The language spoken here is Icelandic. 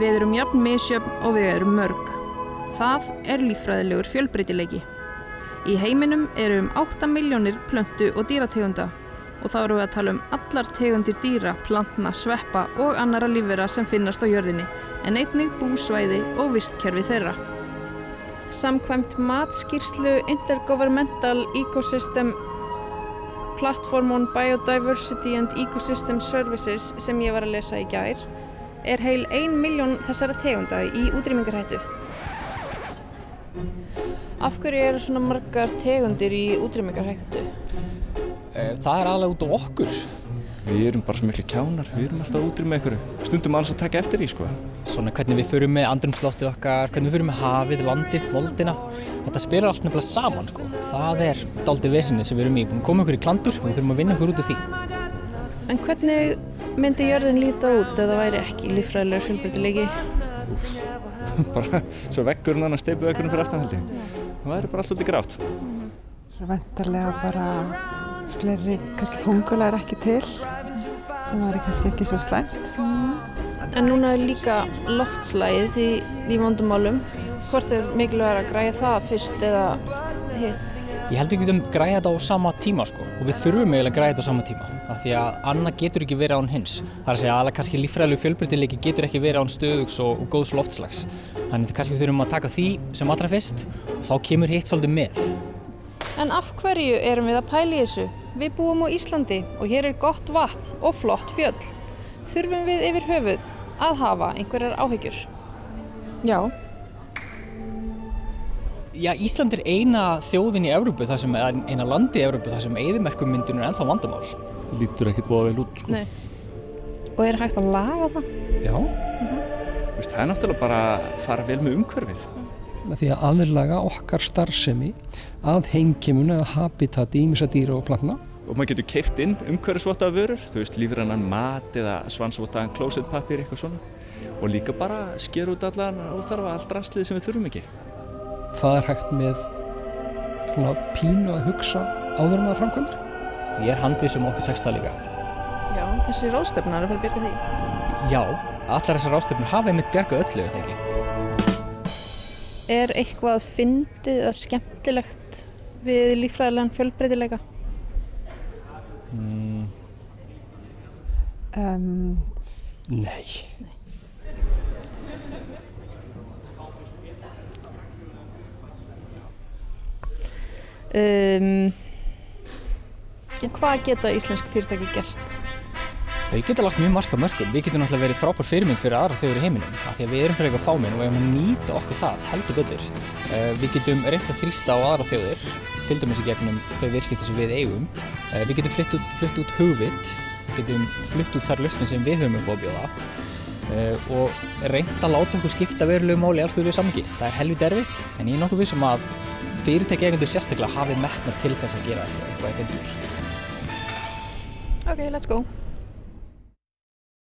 Við erum jafn misjöfn og við erum mörg. Það líffræðilegur fjölbreytileiki. Í heiminum eru 8 milljónir plöntu- og dýrategunda og þá erum við að tala allar tegundir dýra, plantna, sveppa og annarra lífvera sem finnast á jörðinni, en einnig búsvæði og vistkerfi þeirra. Samkvæmt matsskýrslu Intergovernmental Ecosystem Platform on Biodiversity and Ecosystem Services sem ég var að lesa í gær, heil 1 milljón þessara tegunda í útrýmingarhættu. Af hverju eru svona margar tegundir í útrýmingarhættu? Það aðalega út af okkur. Við erum bara svo miklu kjánar, við erum alltaf að útrýma einhverju. Stundum alls að taka eftir því, sko. Svona hvernig við förum með andrúmsloftið okkar, hvernig við förum með hafið, landið, moldina. Þetta spilar allt nefnilega saman, sko. Það dálítið vesenið sem við erum í. Búin að koma ykkur í klandur og við þurfum að vinna ykkur út af því. En hvernig myndi jörðin líta út ef það væri ekki líffræðilegur fjölbreytileiki? Bara svo veggurinn annars steypuveggurinn fyrir aftan held ég. Það væri bara allt svolítið grátt. Svo væntanlega bara fleiri, kannski kóngulær ekki til, sem væri kannski ekki svo slæmt. En núna líka loftslagið í vondum málum. Hvort mikilvægt að græja það fyrst eða hitt? Ég held við getum græja þetta á sama tíma, sko. Og við þurfum eiginlega að græja þetta á sama tíma. Af því að annað getur ekki verið án hins. Það er að segja að kannski líffræðilegur fjölbreytileiki getur ekki verið án stöðugs og góðs loftslags. Þannig að kannski þurfum að taka því sem allra fyrst og þá kemur hitt svolítið með. En af hverju erum við að pæla í þessu? Við búum á Íslandi og hér gott vatn og flott fjöll. Þurfum við yfir höfuð að hafa einhverjar áhyggjur? Já. Já, Ísland eina þjóðin í Evrópu, eina landi í Evrópu þar sem eyðimerkurmyndun ennþá vandamál. Lítur ekkert voða vel út, sko. Nei. Og hægt að laga það? Já. Það náttúrulega bara að fara vel með umhverfið. Með því að aðlaga okkar starfsemi að heimkimunu eða habitati ýmissa dýra og plantna. Og maður getur keypt inn umhverfisvottaða vörur, lífrænan mat eða svansvottaðan klósettpappír, eitthvað svona. Og líka bara skera út allt draslið sem við þurfum ekki. Það hægt með svona pínu að hugsa áður en maður framkvæmir. Ég handviss okkur tekst það líka. Já, þessi ráðstefna að fara að bjarga því. Já, allar þessar ráðstefnur hafa einmitt bjargað öllu, eða ekki? Eitthvað fyndið eða skemmtilegt við líffræðilegan fjölbreytileika? Nei. Hvað geta íslensk fyrirtæki gert? Þau geta lagt mjög margt á mörkum. Við getum náttúrulega verið frábær fyrirmynd fyrir aðra þjóðir í heiminum af því að við erum fyrir eitthvað fámenn og eigum að nýta okkur það heldur betur. Við getum reynt að þrýsta á aðra þjóðir, til dæmis í gegnum þau viðskipti sem við eigum. Við getum flutt út hugvit, getum flutt út þær lausnir sem við höfum upp á að bjóða og reynt að láta okkur skipta verulegu máli í alþjóðlegu samhengi. Það helvíti erfitt, en ég nokkuð viss að fyrirtæki eigendur sérstaklega hafi metnað til þess að gera eitthvað í þeim dúr. Okay, let's go.